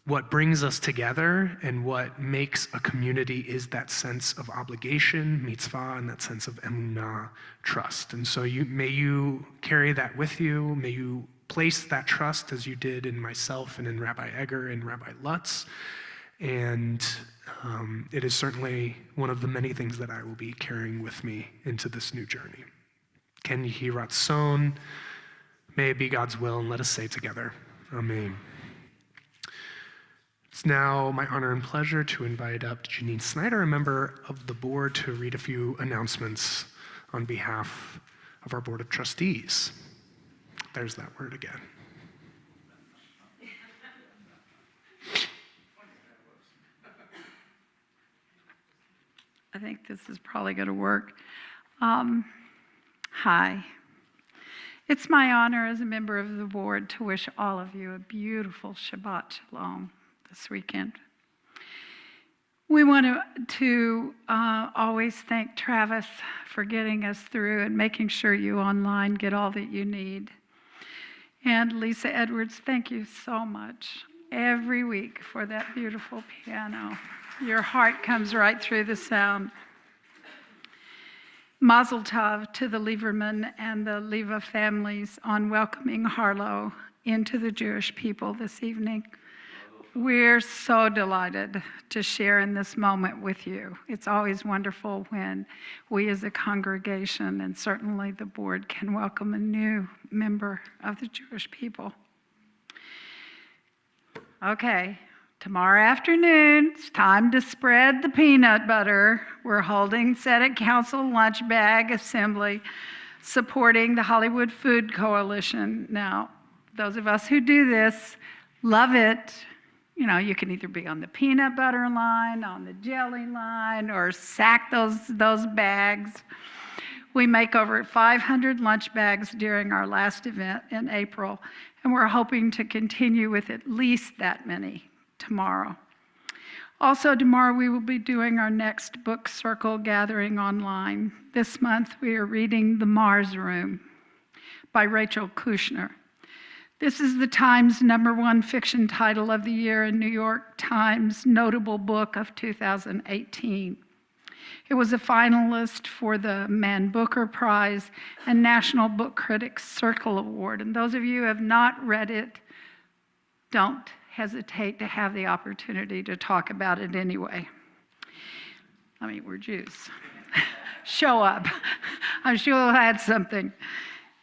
what brings us together and what makes a community is that sense of obligation, mitzvah, and that sense of emunah, trust. And so may you carry that with you. May you place that trust as you did in myself and in Rabbi Egger and Rabbi Lutz. And it is certainly one of the many things that I will be carrying with me into this new journey. Ken Yehi Ratzon, may it be God's will, and let us say together, Amen. It's now my honor and pleasure to invite up Janine Snyder, a member of the board, to read a few announcements on behalf of our Board of Trustees. There's that word again. I think this is probably going to work. Hi. It's my honor as a member of the board to wish all of you a beautiful Shabbat Shalom this weekend. We want to always thank Travis for getting us through and making sure you online get all that you need. And Lisa Edwards, thank you so much every week for that beautiful piano. Your heart comes right through the sound. Mazel tov to the Lieberman and the Leva families on welcoming Harlow into the Jewish people this evening. We're so delighted to share in this moment with you. It's always wonderful when we as a congregation and certainly the board can welcome a new member of the Jewish people. Okay, tomorrow afternoon, it's time to spread the peanut butter. We're holding Senate Council Lunch Bag Assembly supporting the Hollywood Food Coalition. Now, those of us who do this love it. You know, you can either be on the peanut butter line, on the jelly line, or sack those bags. We make over 500 lunch bags during our last event in April, and we're hoping to continue with at least that many tomorrow. Also, tomorrow we will be doing our next book circle gathering online. This month we are reading The Mars Room by Rachel Kushner. This is the Times #1 fiction title of the year and New York Times notable book of 2018. It was a finalist for the Man Booker Prize and National Book Critics Circle Award. And those of you who have not read it, don't hesitate to have the opportunity to talk about it anyway. I mean, we're Jews. Show up. I'm sure we'll add something.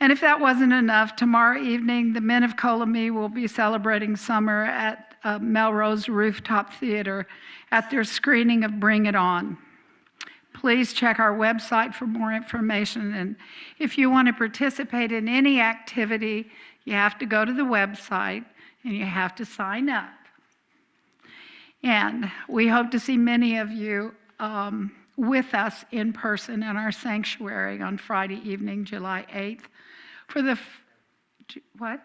And if that wasn't enough, tomorrow evening, the men of Kol Ami will be celebrating summer at Melrose Rooftop Theater at their screening of Bring It On. Please check our website for more information. And if you want to participate in any activity, you have to go to the website and you have to sign up. And we hope to see many of you with us in person in our sanctuary on Friday evening, July 8th. For the, what?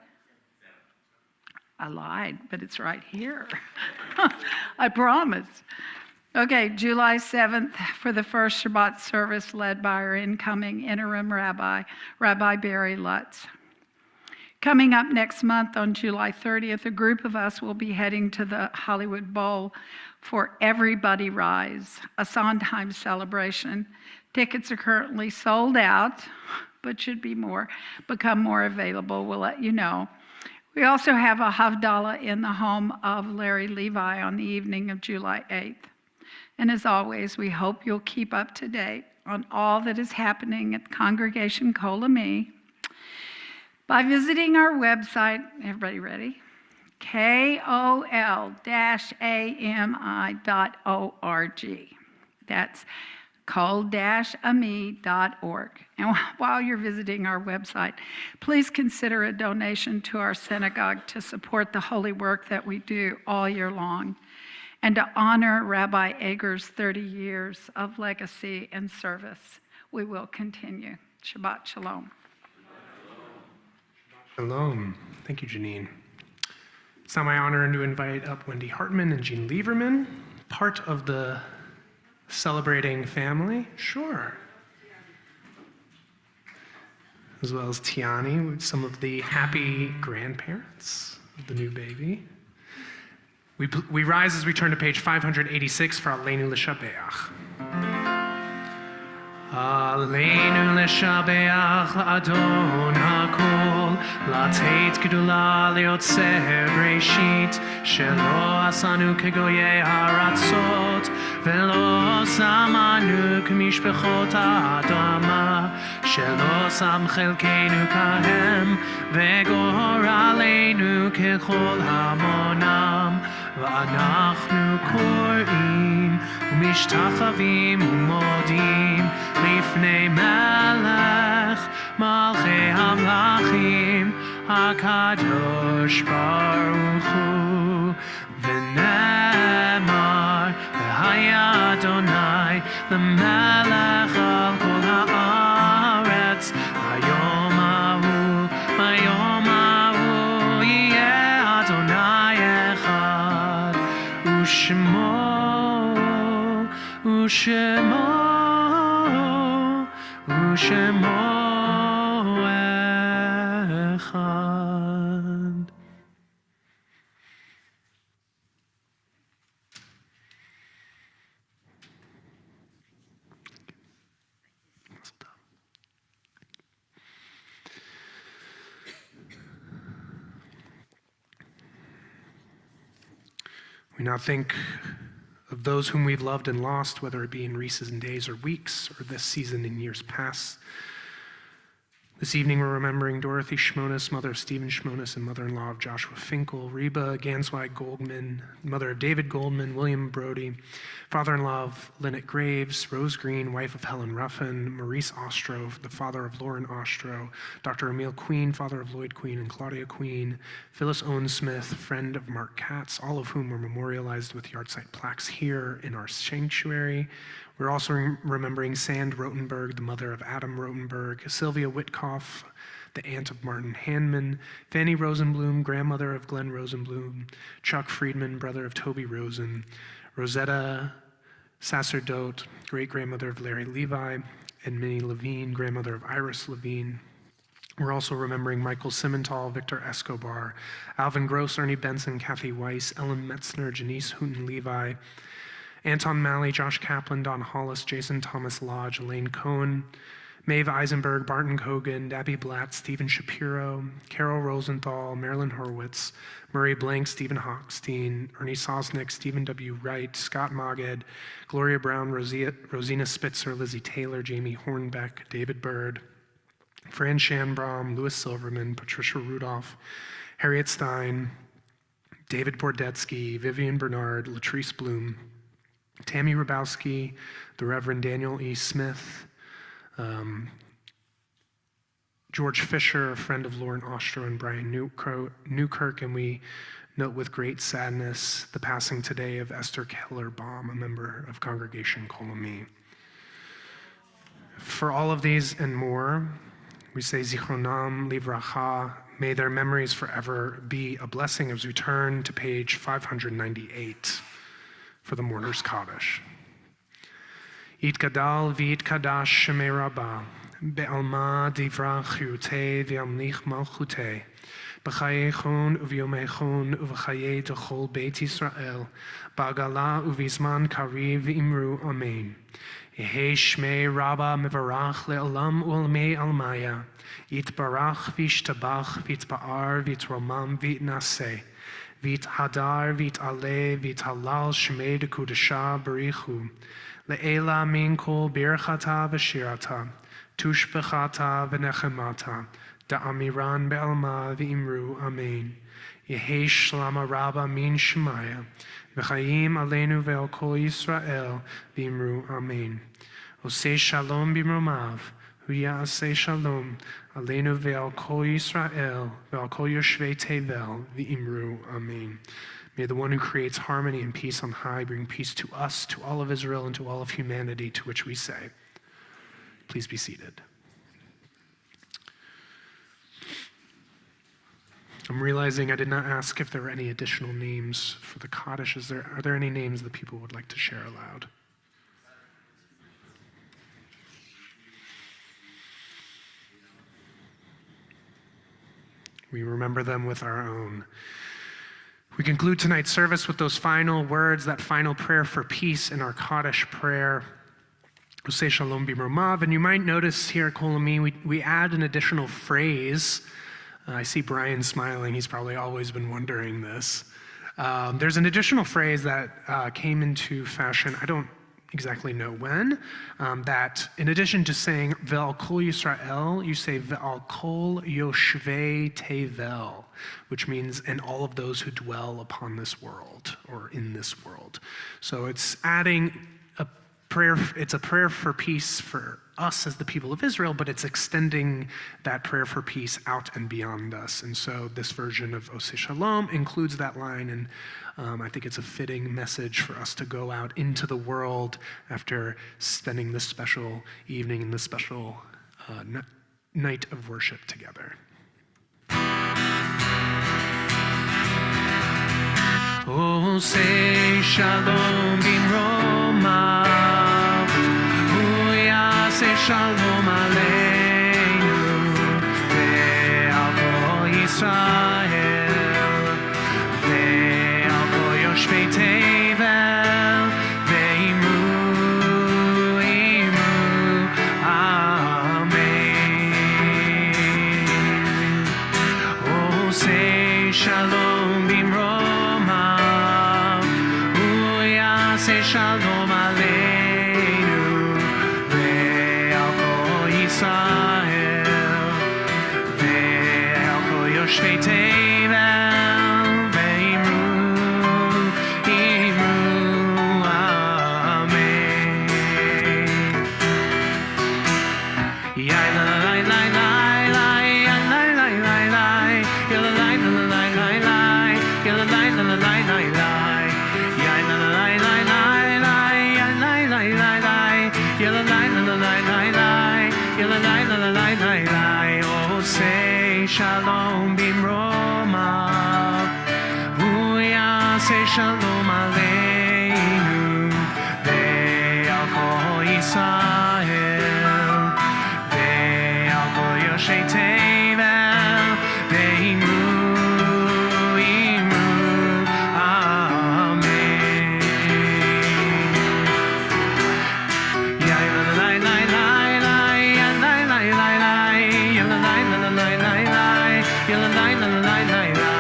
I lied, but it's right here. I promise. Okay, July 7th for the first Shabbat service led by our incoming interim rabbi, Rabbi Barry Lutz. Coming up next month on July 30th, a group of us will be heading to the Hollywood Bowl for Everybody Rise, a Sondheim celebration. Tickets are currently sold out, but should become more available. We'll let you know. We also have a Havdalah in the home of Larry Levi on the evening of July 8th. And as always, we hope you'll keep up to date on all that is happening at Congregation Kol Ami by visiting our website. Everybody ready? kol-ami.org. That's kol-ami.org. And while you're visiting our website, please consider a donation to our synagogue to support the holy work that we do all year long and to honor Rabbi Egger's 30 years of legacy and service. We will continue. Shabbat Shalom. Shalom. Thank you, Janine. It's now my honor to invite up Wendy Hartman and Jean Lieberman, part of the celebrating family. Sure. As well as Tiani, some of the happy grandparents of the new baby. We rise as we turn to page 586 for Aleinu L'Shabeach. Aleinu L'Shabeach L'Adon HaKol Lateit Gedula Leotzer Breshit Shelo Asanu Kegoyei Haratzot Velo Samanu K'mishpechot Ha'adama Shelo Sam Chelkeinu Kahem Vegor Aleinu Kechol Hamonam V'anachnu Korim Umishtachavim Umodim Lifnei Melech Malchei Hamlachim HaKadosh Baruch Hu V'nemar V'haya Adonai L'melech Al Kol Haaretz Hayom Ahu Yeh Adonai Echad U'Shemo Echad. We now think of those whom we've loved and lost, whether it be in recent days or weeks, or this season in years past. This evening we're remembering Dorothy Shmonis, mother of Stephen Shmonis and mother-in-law of Joshua Finkel, Reba Gansweig Goldman, mother of David Goldman, William Brody, father-in-law of Lynette Graves, Rose Green, wife of Helen Ruffin, Maurice Ostro, the father of Lauren Ostro, Dr. Emil Queen, father of Lloyd Queen and Claudia Queen, Phyllis Owen Smith, friend of Mark Katz, all of whom were memorialized with yahrzeit plaques here in our sanctuary. We're also remembering Sand Rotenberg, the mother of Adam Rotenberg, Sylvia Witkoff, the aunt of Martin Handman, Fanny Rosenblum, grandmother of Glenn Rosenblum, Chuck Friedman, brother of Toby Rosen, Rosetta Sacerdote, great-grandmother of Larry Levi, and Minnie Levine, grandmother of Iris Levine. We're also remembering Michael Simmental, Victor Escobar, Alvin Gross, Ernie Benson, Kathy Weiss, Ellen Metzner, Janice Hooten Levi, Anton Malley, Josh Kaplan, Don Hollis, Jason Thomas Lodge, Elaine Cohen, Maeve Eisenberg, Barton Kogan, Debbie Blatt, Stephen Shapiro, Carol Rosenthal, Marilyn Horwitz, Murray Blank, Stephen Hochstein, Ernie Sosnick, Stephen W. Wright, Scott Moged, Gloria Brown, Rosina Spitzer, Lizzie Taylor, Jamie Hornbeck, David Bird, Fran Schanbraum, Louis Silverman, Patricia Rudolph, Harriet Stein, David Bordetsky, Vivian Bernard, Latrice Bloom, Tammy Rabowski, the Reverend Daniel E. Smith, George Fisher, a friend of Lauren Ostro and Brian Newkirk, and we note with great sadness the passing today of Esther Keller-Baum, a member of Congregation Kol Ami. For all of these and more, we say Zichronam Livracha, may their memories forever be a blessing as we turn to page 598 for the Mourner's Kaddish. Yitgadal v'yitkadash shemei Rabbah, be'alma divra chiyutei v'yamlich malchutei, b'chayechon uv'yomechon uv'chayei d'chol Beit Yisrael, ba'agala uv'izman kariv v'imru amen. Yehei shmei Rabbah mevarach le'olam u'almei almaya, yitbarach v'yishtabach v'yitba'ar v'yitromam v'yitnaseh, Vit hadar, vit ale, vit halal, shmei de kudasha, barichu. Le'ela min kol birchata v'shirata, tushbechata v'nechemata, da'amiran be'alma v'imru, amen. Yehei shlama rabba min shemaya, v'chayim aleinu ve'al kol Yisrael, v'imru, amen. Osei shalom b'mromav, Huyaseh shalom, aleinu ve'al kol Yisrael, ve'al kol yoshvei tevel, v'imru, amen. May the one who creates harmony and peace on high bring peace to us, to all of Israel, and to all of humanity, to which we say, please be seated. I'm realizing I did not ask if there were any additional names for the Kaddish. Are there any names that people would like to share aloud? We remember them with our own. We conclude tonight's service with those final words, that final prayer for peace in our Kaddish prayer. Oseh Shalom B'Romav. And you might notice here at Kol Ami, we add an additional phrase. I see Brian smiling. He's probably always been wondering this. There's an additional phrase that came into fashion, I don't exactly know when, that in addition to saying Ve'al Kol Yisrael, you say Ve'al Kol Yoshvei Tevel, which means and all of those who dwell upon this world or in this world. So it's adding a prayer, it's a prayer for peace for us as the people of Israel, but it's extending that prayer for peace out and beyond us. And so this version of Oseh Shalom includes that line, and I think it's a fitting message for us to go out into the world after spending this special evening and this special night of worship together. Oseh Shalom B'Romav, Yaseh Shalom Aleinu, Ve'al Kol Yisrael, Ve'al Kol Yoshvei Tevel, Ve'imu, Amen. Oseh Shalom B'Romav, Yaseh Shalom Aleinu, Ve'al Kol Yisrael, Ve'al Kol Yoshvei Tevel, Ve'imu, Amen. Yai la la la la la, ya la la la la, ya la la la la la la, ya la la la la la la, ya la la la la la la, ya la la la la, ya la la la la la la, ya la la la la la la. Oseh Shalom B'Romav, Yaseh Shalom Aleinu, Ve'al Kol Yisrael, Ve'al Kol Yoshvei Tevel, Ve'imu, Amen. Ya la la la la la, ya la la la la, ya la la la la la la, ya la la la la la la,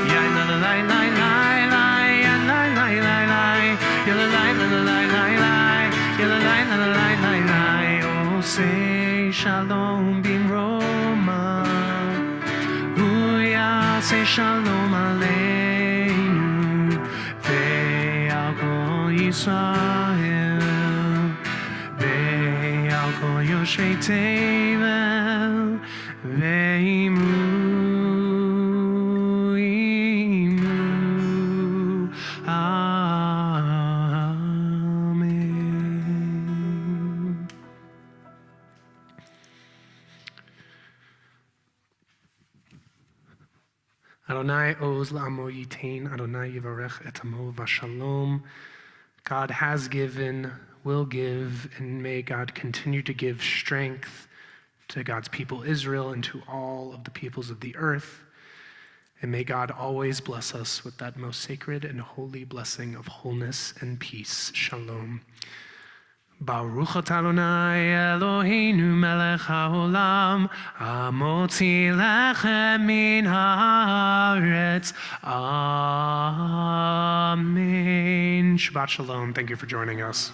ya la la la la la la, ya la la la la, ya la la la la la la, ya la la la la la la. Oseh Shalom B'Romav, Yaseh Shalom Aleinu, Ve'al Kol Yisrael, Ve'al Kol Yoshvei Tevel, Ve'imu, Amen. Adonai oz la'amo yitain, Adonai yivarech et amo v'shalom. God has given, will give, and may God continue to give strength to God's people Israel and to all of the peoples of the earth. And may God always bless us with that most sacred and holy blessing of wholeness and peace. Shalom. Baruch atah Adonai Eloheinu melech haolam, hamotzi lechem min haaretz. Amen. Shabbat shalom. Thank you for joining us.